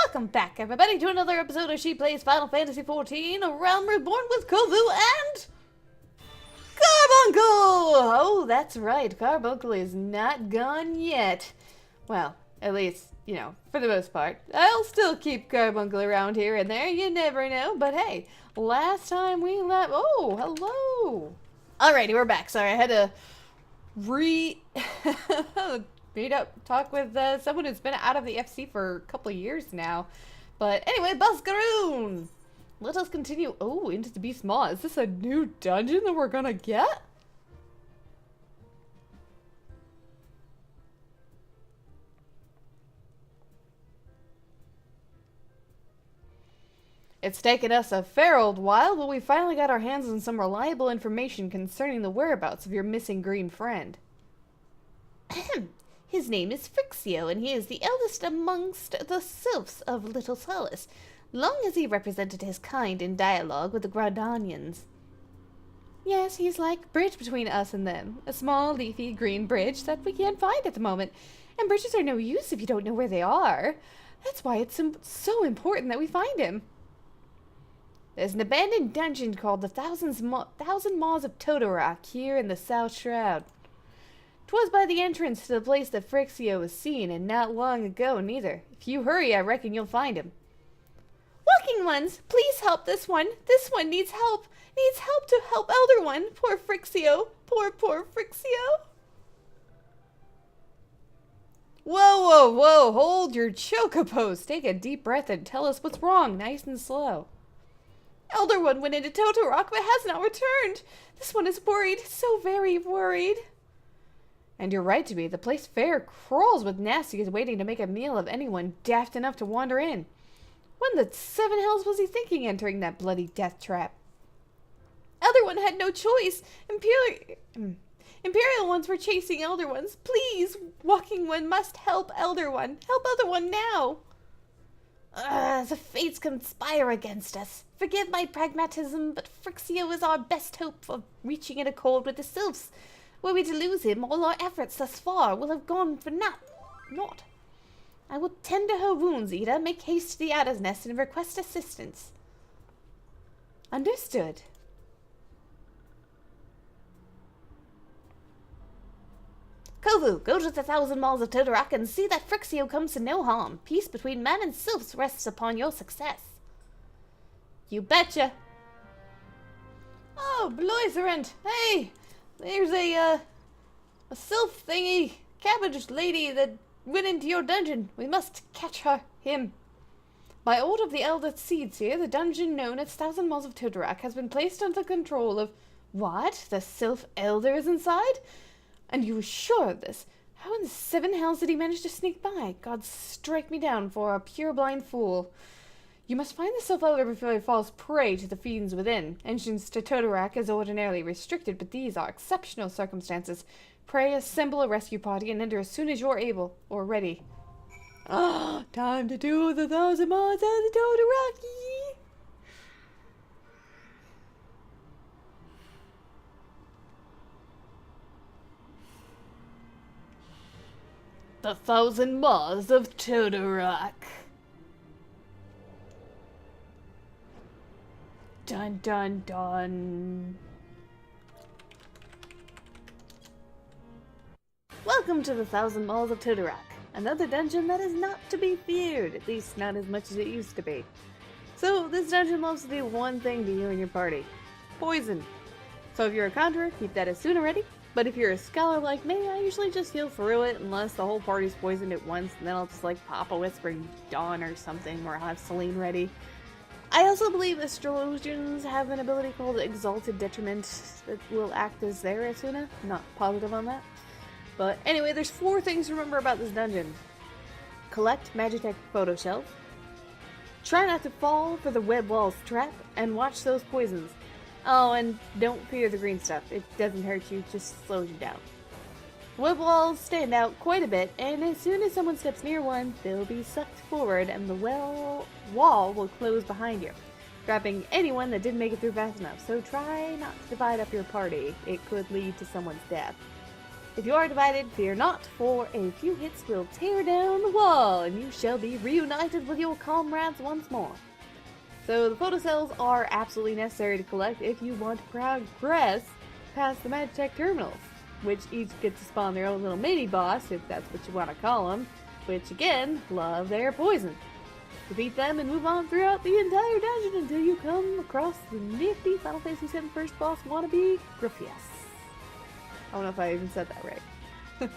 Welcome back, everybody, to another episode of She Plays Final Fantasy XIV, A Realm Reborn with Kovu and... Carbuncle! Oh, that's right, Carbuncle is not gone yet. Well, at least, you know, for the most part. I'll still keep Carbuncle around here and there, you never know, but hey, last time we left... Oh, hello! Alrighty, we're back. Sorry, I had to meet up, talk with someone who's been out of the FC for a couple of years now. But anyway, Buskaroon! Let us continue. Oh, into the Beast Maw. Is this a new dungeon that we're gonna get? It's taken us a fair old while, but we finally got our hands on some reliable information concerning the whereabouts of your missing green friend. His name is FFXIV, and he is the eldest amongst the sylphs of Little Solace. Long has he represented his kind in dialogue with the Graudanians. Yes, he's like bridge between us and them. A small, leafy, green bridge that we can't find at the moment. And bridges are no use if you don't know where they are. That's why it's so important that we find him. There's an abandoned dungeon called the Thousand Maws of Toto here in the South Shroud. 'Twas by the entrance to the place that FFXIV was seen, and not long ago neither. If you hurry, I reckon you'll find him. Walking ones, please help this one. This one needs help. Needs help to help Elder One. Poor FFXIV. Poor FFXIV. Whoa, whoa, whoa. Hold your chocobos. Take a deep breath and tell us what's wrong, nice and slow. Elder One went into Toto Rock but has not returned. This one is worried, so very worried. And you're right to be. The place fair crawls with nasties waiting to make a meal of anyone daft enough to wander in. What in the seven hells was he thinking entering that bloody death trap? Elder One had no choice. Imperial ones were chasing Elder Ones. Please, Walking One must help Elder One. Help Elder One now. The fates conspire against us. Forgive my pragmatism, but FFXIV is our best hope of reaching an accord with the sylphs. Were we to lose him, all our efforts thus far will have gone for naught. I will tend to her wounds, Ida. Make haste to the Adder's Nest and request assistance. Understood. Kovu, go to the Thousand Maws of Toto and see that FFXIV comes to no harm. Peace between man and sylphs rests upon your success. You betcha. Oh, Bloizerant. Hey! There's a sylph thingy, cabbage lady that went into your dungeon. We must catch him. By order of the Elder Seeds here, the dungeon known as Thousand Maws of Toto has been placed under control of... What? The sylph elder is inside? And you were sure of this? How in the seven hells did he manage to sneak by? God strike me down for a pure-blind fool. You must find the sylph elder before he falls prey to the fiends within. Entrance to Toto is ordinarily restricted, but these are exceptional circumstances. Pray assemble a rescue party and enter as soon as you're able or ready. Ah, time to do the Thousand Maws of the Toto. The Thousand Maws of Toto. Dun dun dun. Welcome to the Thousand Maws of Toto, another dungeon that is not to be feared, at least not as much as it used to be. So this dungeon loves to do one thing to you and your party. Poison. So if you're a conjurer, keep that as Suna ready. But if you're a scholar like me, I usually just heal through it unless the whole party's poisoned at once, and then I'll just like pop a Whispering Dawn or something, or I'll have Celine ready. I also believe astrologians have an ability called Exalted Detriment that will act as their Asuna. Not positive on that. But anyway, there's 4 things to remember about this dungeon. Collect Magitech Photo Shells. Try not to fall for the web walls trap, and watch those poisons. Oh, and don't fear the green stuff. It doesn't hurt you, just slows you down. Web walls stand out quite a bit, and as soon as someone steps near one, they'll be sucked forward and the wall will close behind you, trapping anyone that didn't make it through fast enough. So try not to divide up your party. It could lead to someone's death. If you are divided, fear not, for a few hits will tear down the wall, and you shall be reunited with your comrades once more. So the photocells are absolutely necessary to collect if you want to progress past the Magitech terminals, which each get to spawn their own little mini-boss, if that's what you want to call them, which again, love their poison. Defeat them and move on throughout the entire dungeon until you come across the nifty Final Fantasy VII first boss wannabe, Gruffius. I don't know if I even said that right.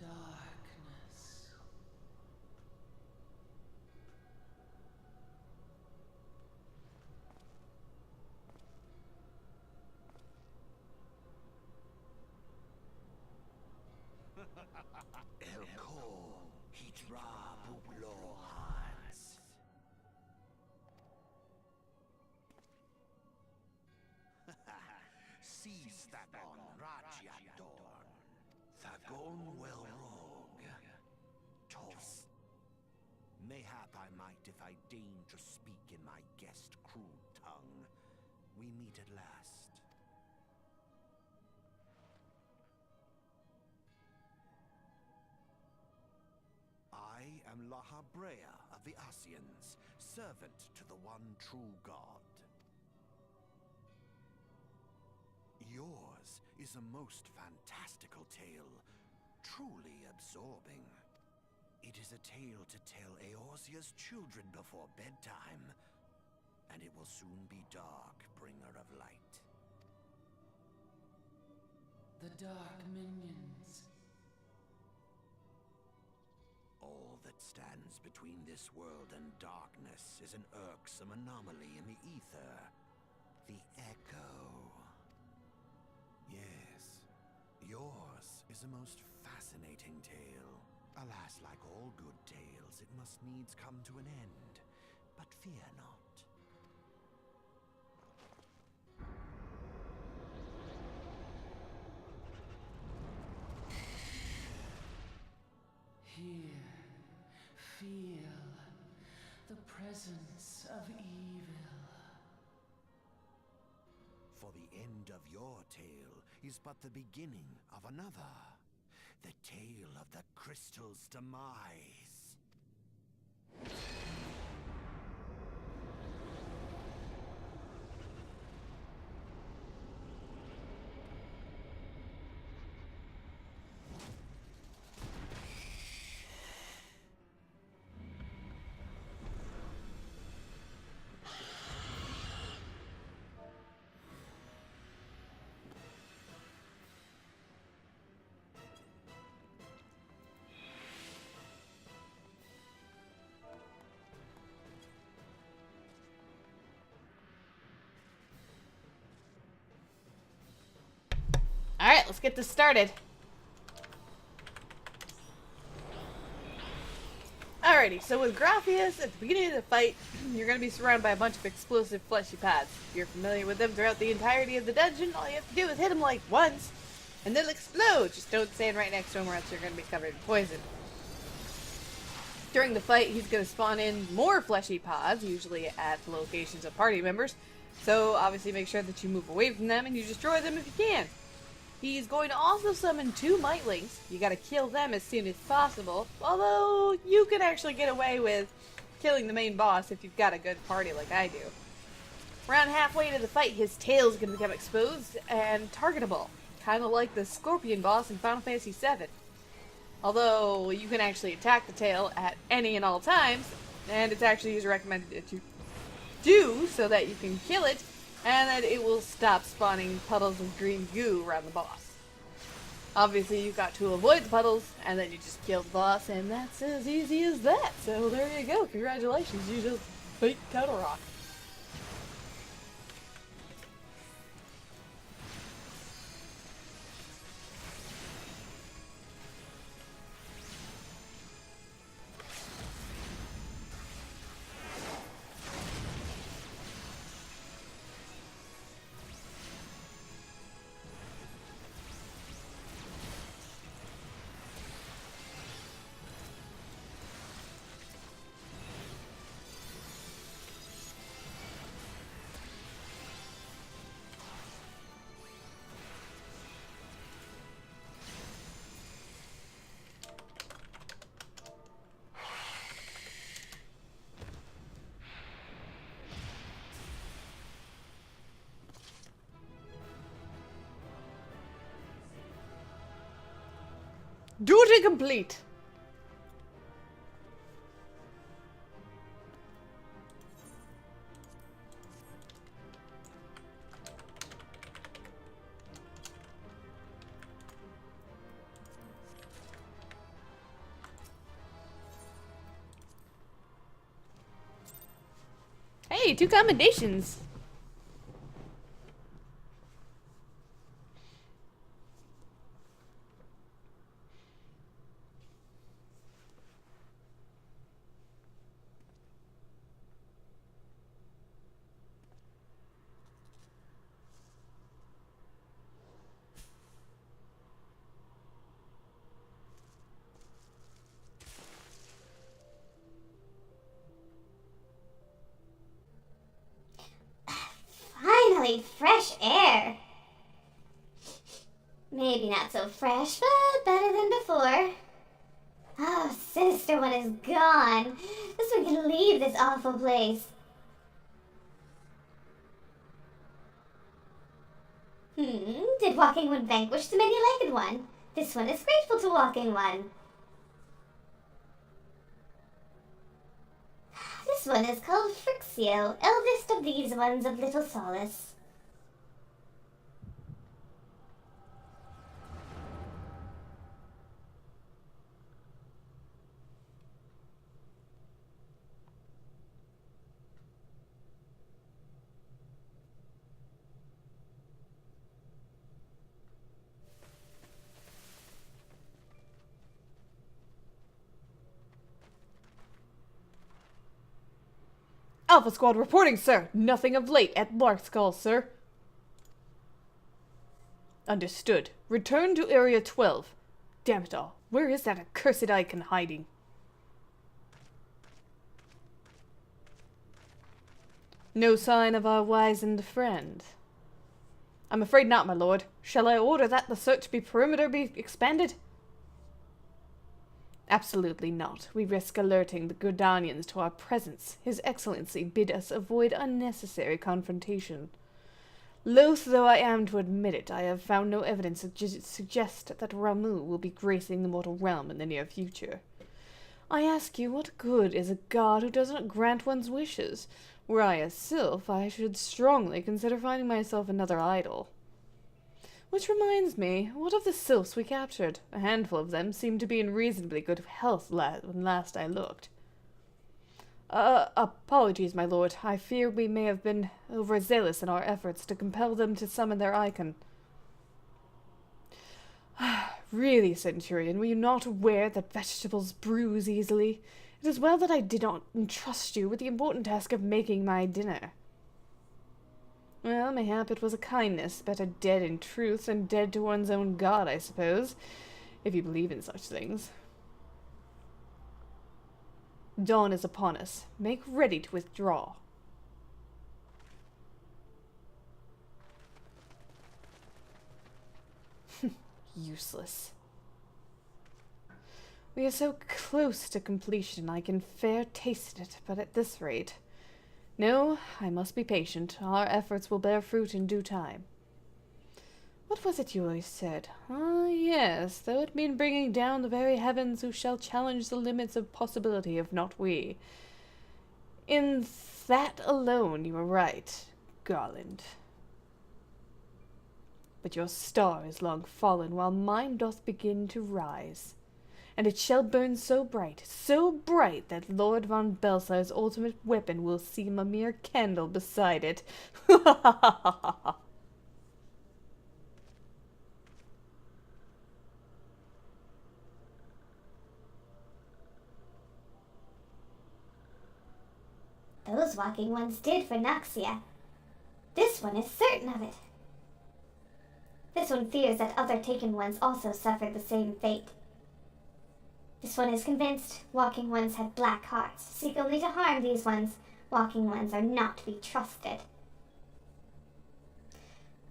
Darkness. Elko, Hitra, Bublo, Hans. Seize that on Rajadorn. Thagon well rogue. Toss. Mayhap I might if I deign to speak in my guest crude tongue. We meet at last. I am Lahabrea of the Asians, servant to the one true God. Yours is a most fantastical tale, truly absorbing. It is a tale to tell Eorzea's children before bedtime, and it will soon be dark, bringer of light. The Dark Minions. All that stands between this world and darkness is an irksome anomaly in the ether. The Echo. Yes, yours is a most fascinating tale. Alas, like all good tales, it must needs come to an end. But fear not. Here, feel the presence of evil. For the end of your tale is but the beginning of another. The tale of the crystal's demise. Alright, let's get this started. Alrighty, so with Graphius, at the beginning of the fight, you're going to be surrounded by a bunch of explosive fleshy pads. If you're familiar with them throughout the entirety of the dungeon, all you have to do is hit them like once, and they'll explode. Just don't stand right next to them or else you're going to be covered in poison. During the fight, he's going to spawn in more fleshy pods, usually at the locations of party members, so obviously make sure that you move away from them and you destroy them if you can. He's going to also summon 2 Mightlings. You gotta kill them as soon as possible. Although, you can actually get away with killing the main boss if you've got a good party like I do. Around halfway to the fight, his tail is going to become exposed and targetable. Kind of like the Scorpion boss in Final Fantasy VII. Although, you can actually attack the tail at any and all times. And it's actually usually recommended that you do so that you can kill it. And that it will stop spawning puddles of green goo around the boss. Obviously, you've got to avoid the puddles, and then you just kill the boss, and that's as easy as that. So there you go. Congratulations, you just beat Toto Rock. Duty complete! Hey, 2 commendations! Finally, fresh air. Maybe not so fresh, but better than before. Oh, Sinister One is gone. This one can leave this awful place. Did Walking One vanquish the many-legged one? This one is grateful to Walking One. This one is called Frixio, eldest of these ones of little solace. Alpha Squad reporting, sir. Nothing of late at Larkskull, sir. Understood. Return to Area 12. Damn it all. Where is that accursed icon hiding? No sign of our wizened friend. I'm afraid not, my lord. Shall I order that the search perimeter be expanded? Absolutely not. We risk alerting the Gordanians to our presence. His Excellency bid us avoid unnecessary confrontation. Loath though I am to admit it, I have found no evidence to suggest that Ramu will be gracing the mortal realm in the near future. I ask you, what good is a god who does not grant one's wishes? Were I a sylph, I should strongly consider finding myself another idol. Which reminds me, what of the sylphs we captured? A handful of them seemed to be in reasonably good health when last I looked. Apologies, my lord. I fear we may have been overzealous in our efforts to compel them to summon their icon. Really, Centurion, were you not aware that vegetables bruise easily? It is well that I did not entrust you with the important task of making my dinner. Well, mayhap it was a kindness, better dead in truth than dead to one's own god, I suppose, if you believe in such things. Dawn is upon us. Make ready to withdraw. Useless. We are so close to completion, I can fair taste it, but at this rate... No, I must be patient. Our efforts will bear fruit in due time. What was it you always said? Ah, yes, though it mean bringing down the very heavens who shall challenge the limits of possibility, if not we. In that alone you are right, Garland. But your star is long fallen, while mine doth begin to rise. And it shall burn so bright that Lord von Belsar's ultimate weapon will seem a mere candle beside it. Those walking ones did for Noxia. This one is certain of it. This one fears that other taken ones also suffered the same fate. This one is convinced walking ones have black hearts, seek only to harm these ones. Walking ones are not to be trusted.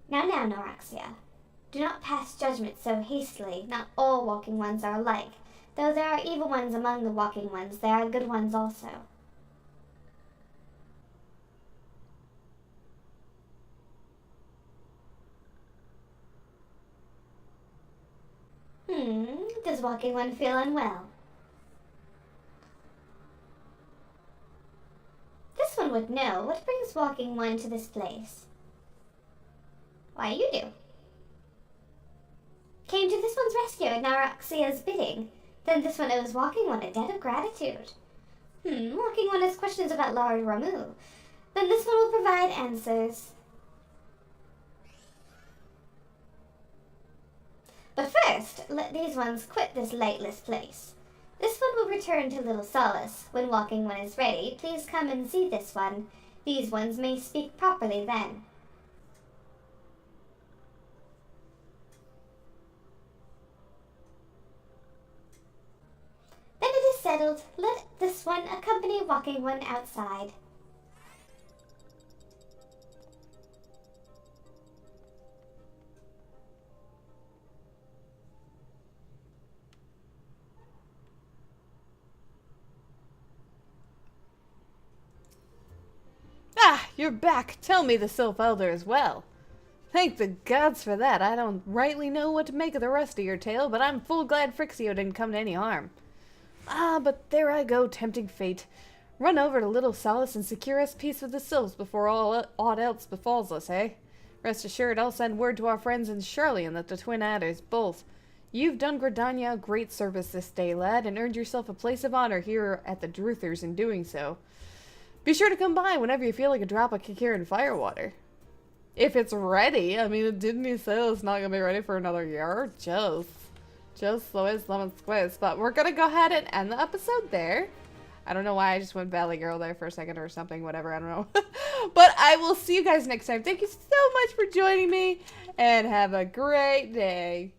Now, Noraxia, do not pass judgment so hastily. Not all walking ones are alike. Though there are evil ones among the walking ones, there are good ones also. Does walking one feel unwell? This one would know. What brings walking one to this place? Why, you do. Came to this one's rescue at Naraxia's bidding. Then this one owes walking one a debt of gratitude. Walking one has questions about Lord Ramu. Then this one will provide answers. But first, let these ones quit this lightless place. This one will return to Little Solace. When walking one is ready, please come and see this one. These ones may speak properly then. Then it is settled. Let this one accompany walking one outside. Ah, you're back. Tell me the Sylph Elder is well. Thank the gods for that. I don't rightly know what to make of the rest of your tale, but I'm full glad Frixio didn't come to any harm. Ah, but there I go, tempting fate. Run over to Little Solace and secure us peace with the Sylphs before aught else befalls us, eh? Rest assured, I'll send word to our friends in Charlian that the Twin Adders, both. You've done Gridania a great service this day, lad, and earned yourself a place of honor here at the Druthers in doing so. Be sure to come by whenever you feel like a drop of Kikiran firewater. If it's ready. I mean, didn't he say it's not going to be ready for another year? Just Louis Lemon Squiz. But we're going to go ahead and end the episode there. I don't know why I just went Valley Girl there for a second or something, whatever, I don't know. But I will see you guys next time. Thank you so much for joining me, and have a great day.